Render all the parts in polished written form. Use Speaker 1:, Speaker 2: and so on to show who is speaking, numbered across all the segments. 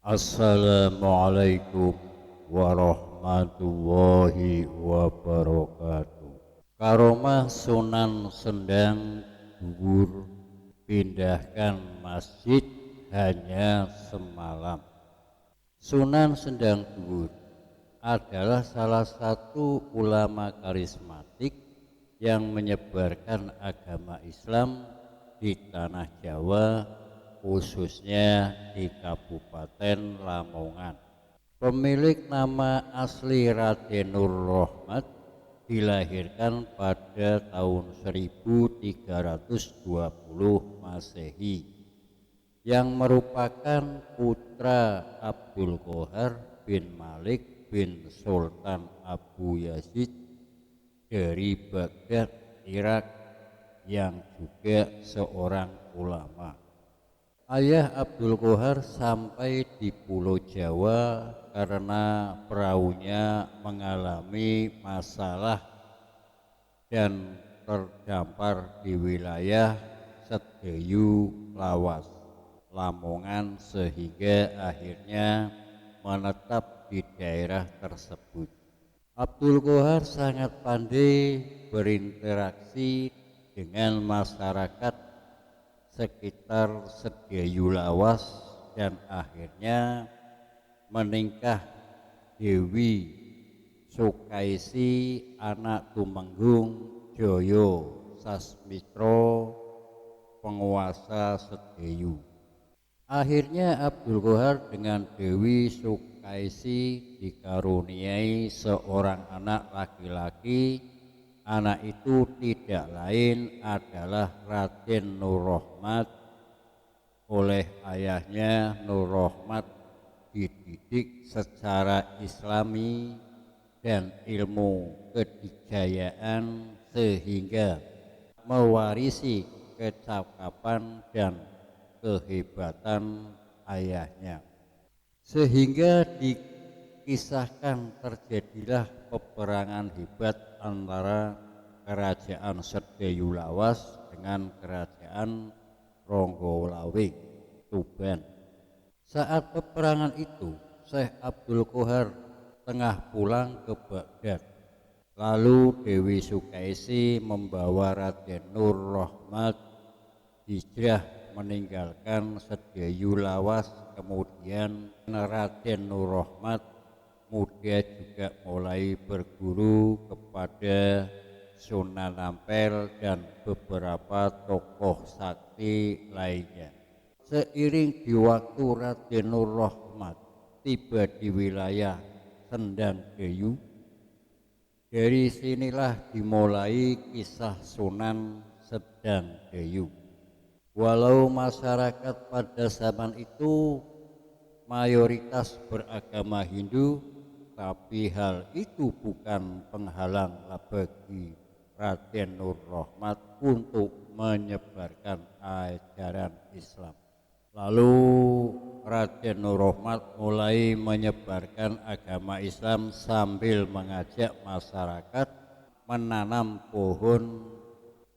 Speaker 1: Assalamualaikum warahmatullahi wabarakatuh. Karomah Sunan Sendang Dhuwur pindahkan masjid hanya semalam. Sunan Sendang Dhuwur adalah salah satu ulama karismatik yang menyebarkan agama Islam di tanah Jawa, khususnya di Kabupaten Lamongan. Pemilik nama asli Raden Nur Rohmat dilahirkan pada tahun 1320 Masehi, yang merupakan putra Abdul Qohar bin Malik bin Sultan Abu Yazid dari Baghdad, Irak, yang juga seorang ulama. Ayah Abdul Qohar sampai di Pulau Jawa karena perahunya mengalami masalah dan terdampar di wilayah Sedayu Lawas, Lamongan, sehingga akhirnya menetap di daerah tersebut. Abdul Qohar sangat pandai berinteraksi dengan masyarakat sekitar Sedayu Lawas dan akhirnya menikah Dewi Sukaisi anak Tumenggung Joyo Sasmitra, penguasa Sedayu. Akhirnya Abdul Qohar dengan Dewi Sukaisi dikaruniai seorang anak laki-laki. Anak itu tidak lain adalah Raden Nur Rohmat. Oleh ayahnya, Nur Rohmat dididik secara Islami dan ilmu kedikjayaan sehingga mewarisi kecakapan dan kehebatan ayahnya. Sehingga dikisahkan terjadilah peperangan hebat antara kerajaan Sedayu Lawas dengan kerajaan Ronggolawing, Tuban. Saat peperangan itu, Syekh Abdul Qohar tengah pulang ke Baghdad. Lalu Dewi Sukaisi membawa Raden Nur Rohmat hijrah meninggalkan Sedayu Lawas. Kemudian Raden Nur Rohmat muda juga mulai berguru kepada Sunan Ampel dan beberapa tokoh sakti lainnya. Seiring di waktu Raden Nur Rohmat tiba di wilayah Sendang Dayu, dari sinilah dimulai kisah Sunan Sendang Dayu. Walau masyarakat pada zaman itu mayoritas beragama Hindu, tapi hal itu bukan penghalang bagi Raden Nur Rohmat untuk menyebarkan ajaran Islam. Lalu Raden Nur Rohmat mulai menyebarkan agama Islam sambil mengajak masyarakat menanam pohon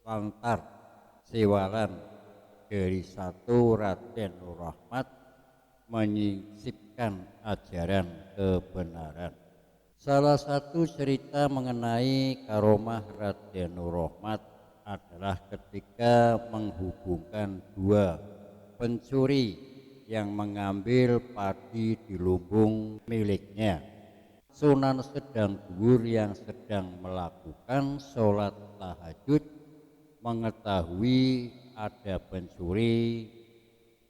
Speaker 1: lantar siwalan. Dari satu, Raden Nur Rohmat menyisipkan ajaran kebenaran. Salah satu cerita mengenai karomah Raden Nur Rohmat adalah ketika menghubungkan dua pencuri yang mengambil padi di lumbung miliknya. Sunan Sendang Dhuwur yang sedang melakukan sholat tahajud mengetahui ada pencuri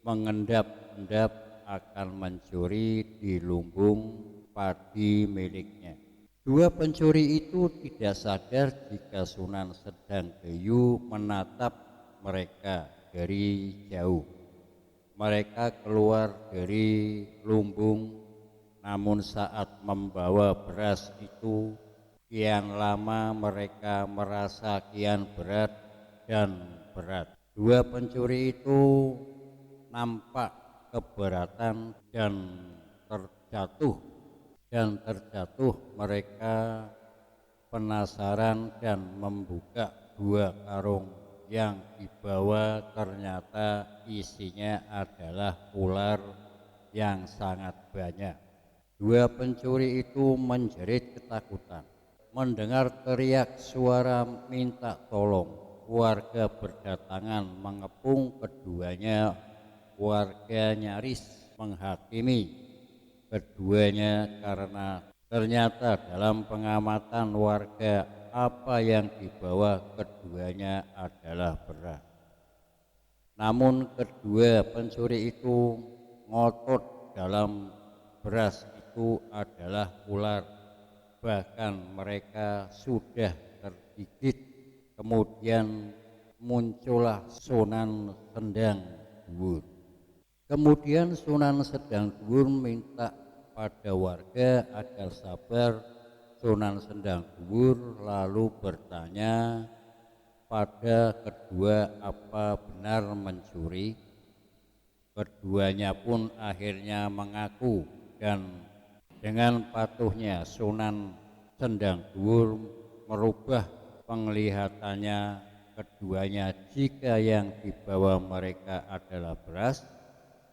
Speaker 1: mengendap-endap akan mencuri di lumbung padi miliknya. Dua pencuri itu tidak sadar jika Sunan Sendang Dayu menatap mereka dari jauh. Mereka keluar dari lumbung, namun saat membawa beras itu kian lama mereka merasa kian berat dan berat. Dua pencuri itu nampak keberatan dan terjatuh. Mereka penasaran dan membuka dua karung yang dibawa, ternyata isinya adalah ular yang sangat banyak. Dua pencuri itu menjerit ketakutan. Mendengar teriak suara minta tolong, warga berdatangan mengepung keduanya. Warga nyaris menghakimi keduanya karena ternyata dalam pengamatan warga apa yang dibawa keduanya adalah beras. Namun kedua pencuri itu ngotot dalam beras itu adalah ular. Bahkan mereka sudah tergigit. Kemudian muncullah Sunan Sendang Dhuwur. Kemudian Sunan Sendang Dhuwur minta pada warga agar sabar. Sunan Sendang Dhuwur lalu bertanya pada kedua apa benar mencuri. Keduanya pun akhirnya mengaku, dan dengan patuhnya Sunan Sendang Dhuwur merubah penglihatannya keduanya. Jika yang dibawa mereka adalah beras,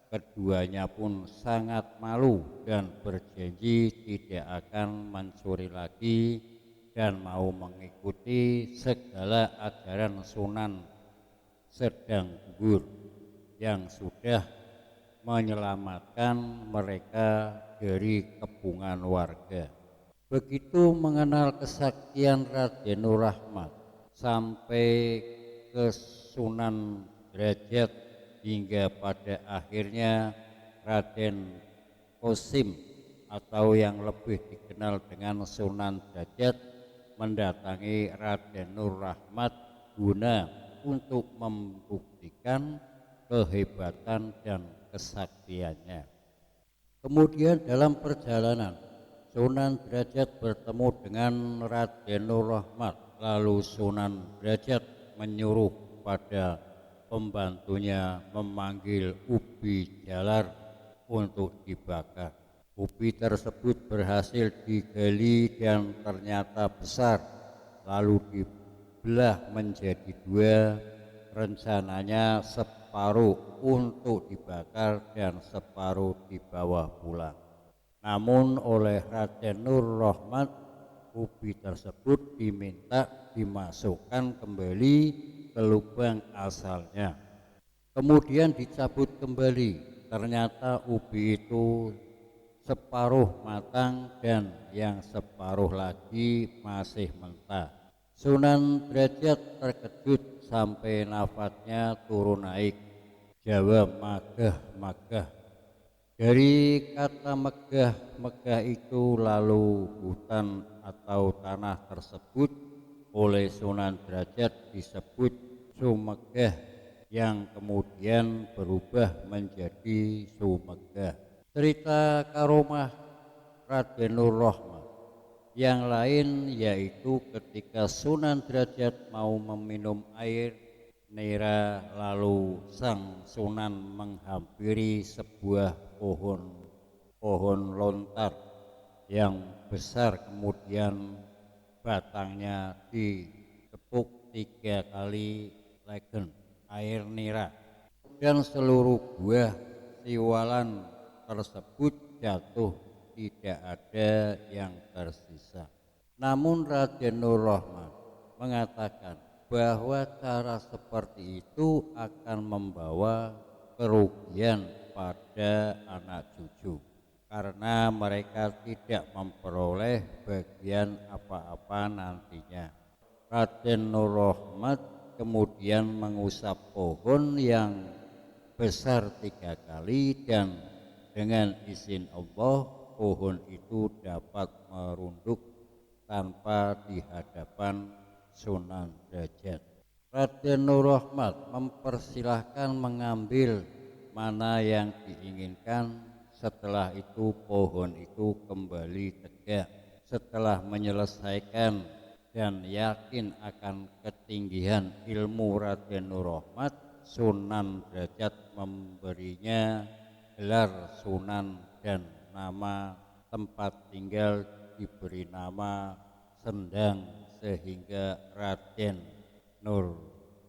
Speaker 1: keduanya pun sangat malu dan berjanji tidak akan mencuri lagi dan mau mengikuti segala ajaran Sunan Sendang Dhuwur yang sudah menyelamatkan mereka dari kepungan warga. Begitu mengenal kesaktian Raden Nur Rahmat sampai ke Sunan Derajat, hingga pada akhirnya Raden Kosim atau yang lebih dikenal dengan Sunan Derajat mendatangi Raden Nur Rahmat guna untuk membuktikan kehebatan dan kesaktiannya. Kemudian dalam perjalanan Sunan Derajat bertemu dengan Raden Nur Rahmat, lalu Sunan Derajat menyuruh pada pembantunya memanggil ubi jalar untuk dibakar. Ubi tersebut berhasil digali dan ternyata besar, lalu dibelah menjadi dua. Rencananya separuh untuk dibakar dan separuh dibawa pulang. Namun oleh Raden Nur Rahmat, ubi tersebut diminta dimasukkan kembali ke lubang asalnya. Kemudian dicabut kembali, ternyata ubi itu separuh matang dan yang separuh lagi masih mentah. Sunan Derajat terkejut sampai nafasnya turun naik. Jawab megah-megah. Dari kata megah-megah itu lalu hutan atau tanah tersebut oleh Sunan Derajat disebut Sumegah, yang kemudian berubah menjadi Sumegah. Cerita karomah Raden Nur Rahmat yang lain yaitu ketika Sunan Derajat mau meminum air nira, lalu sang Sunan menghampiri sebuah pohon lontar yang besar, kemudian batangnya ditepuk 3 kali legen air nira, dan seluruh buah siwalan tersebut jatuh, tidak ada yang tersisa. Namun Raden Nur Rahmat mengatakan bahwa cara seperti itu akan membawa kerugian pada anak cucu, karena mereka tidak memperoleh bagian apa-apa nantinya. Raden Nur Rahmat kemudian mengusap pohon yang besar 3 kali, dan dengan izin Allah pohon itu dapat merunduk tanpa di hadapan Sunan Derajat. Raden Nur Rahmat mempersilahkan mengambil mana yang diinginkan. Setelah itu pohon itu kembali tegak. Setelah menyelesaikan dan yakin akan ketinggian ilmu Raden Nur Rahmat, Sunan Derajat memberinya gelar Sunan dan nama tempat tinggal diberi nama Sendang, sehingga Raden Nur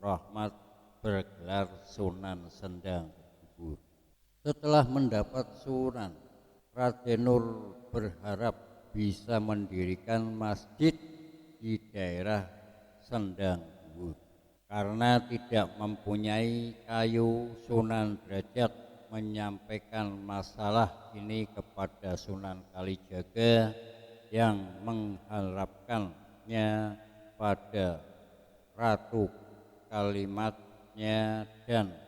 Speaker 1: Rahmat bergelar Sunan Sendang Dhuwur. Setelah mendapat sunan, Raden Nur berharap bisa mendirikan masjid di daerah Sendang Dhuwur. Karena tidak mempunyai kayu, Sunan Derajat menyampaikan masalah ini kepada Sunan Kalijaga yang mengharapkannya pada Ratu Kalimatnya dan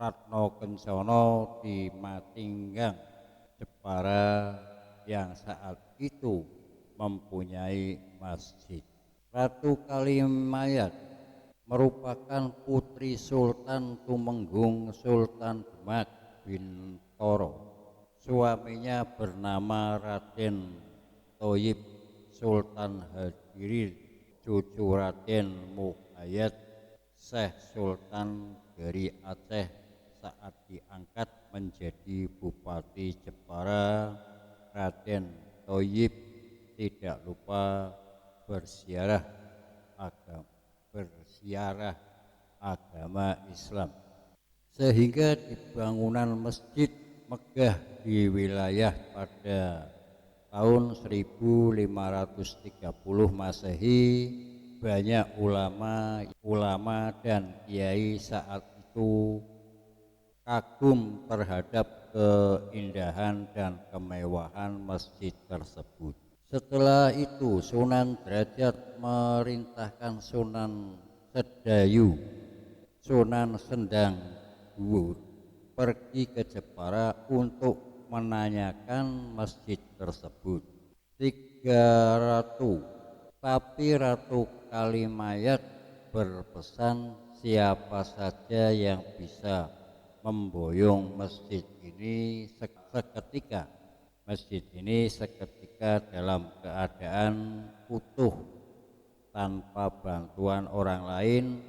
Speaker 1: Ratno Kencana di Matinggang, Jepara yang saat itu mempunyai masjid. Ratu Kalimayat merupakan putri Sultan Tumenggung Sultan Demak Bintoro. Suaminya bernama Raden Thoyib Sultan Hadirin, cucu Raden Muqayyad Syekh Sultan dari Aceh saat diangkat menjadi Bupati Jepara. Raden Thoyib tidak lupa berziarah agama Islam, sehingga dibangunan masjid megah di wilayah pada tahun 1530 Masehi. Banyak ulama dan kiai saat itu kagum terhadap keindahan dan kemewahan masjid tersebut. Setelah itu Sunan Derajat merintahkan Sunan Sedayu, Sunan Sendang Dhuwur pergi ke Jepara untuk menanyakan masjid tersebut. 3 ratu, tapi Ratu Kalimayat berpesan siapa saja yang bisa memboyong masjid ini seketika. Masjid ini seketika dalam keadaan utuh tanpa bantuan orang lain.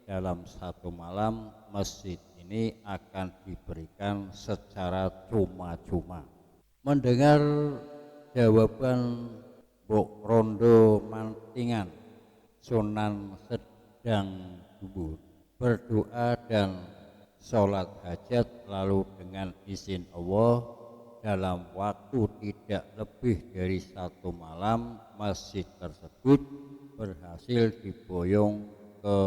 Speaker 1: Dalam 1 malam masjid ini akan diberikan secara cuma-cuma. Mendengar jawaban Mbok Rondo Mantingan, Sunan Sendang Dhuwur berdoa dan sholat hajat, lalu dengan izin Allah dalam waktu tidak lebih dari 1 malam masjid tersebut berhasil diboyong ke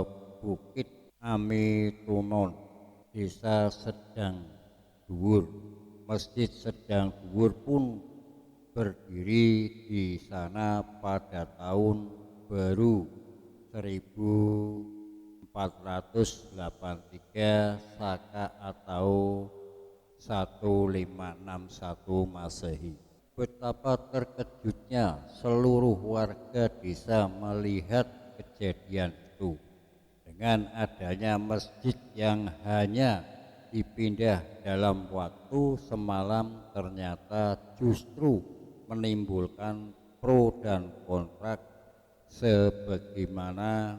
Speaker 1: Bukit Amitunon, Desa Sendang Dhuwur. Masjid Sendang Dhuwur pun berdiri di sana pada tahun baru 1483 Saka atau 1561 Masehi. Betapa terkejutnya seluruh warga desa melihat kejadian itu. Dengan adanya masjid yang hanya dipindah dalam waktu semalam, ternyata justru menimbulkan pro dan kontra, sebagaimana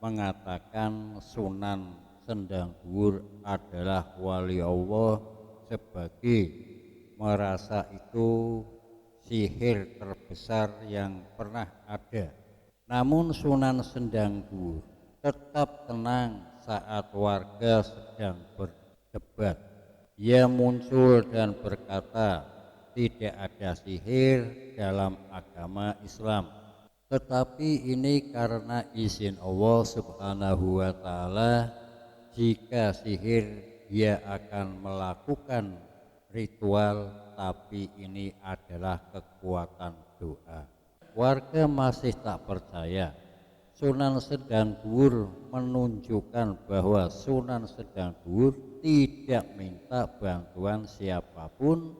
Speaker 1: mengatakan Sunan Sendang Dhuwur adalah wali Allah, sebagai merasa itu sihir terbesar yang pernah ada. Namun Sunan Sendang Dhuwur tetap tenang saat warga sedang berdebat. Ia muncul dan berkata, tidak ada sihir dalam agama Islam, tetapi ini karena izin Allah Subhanahu wa Ta'ala. Jika sihir, dia akan melakukan ritual, tapi ini adalah kekuatan doa. Warga masih tak percaya. Sunan Sendang Dhuwur menunjukkan bahwa Sunan Sendang Dhuwur tidak minta bantuan siapapun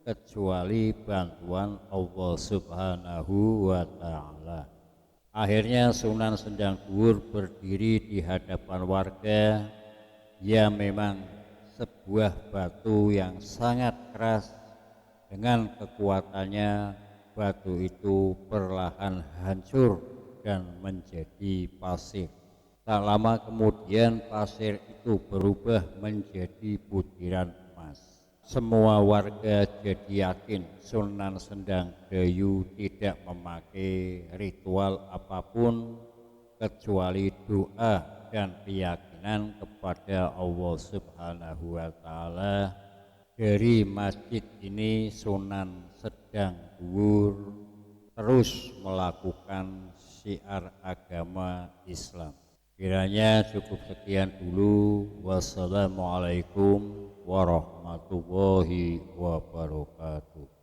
Speaker 1: kecuali bantuan Allah Subhanahu wa Ta'ala. Akhirnya Sunan Sendang Dhuwur berdiri di hadapan warga. Ya, memang sebuah batu yang sangat keras. Dengan kekuatannya batu itu perlahan hancur dan menjadi pasir. Tak lama kemudian pasir itu berubah menjadi butiran emas. Semua warga jadi yakin Sunan Sendang Dayu tidak memakai ritual apapun kecuali doa dan keyakinan kepada Allah Subhanahu wa Ta'ala. Dari masjid ini Sunan Sedang Dhuwur terus melakukan syiar agama Islam. Kiranya cukup sekian dulu. Wassalamualaikum warahmatullahi wabarakatuh.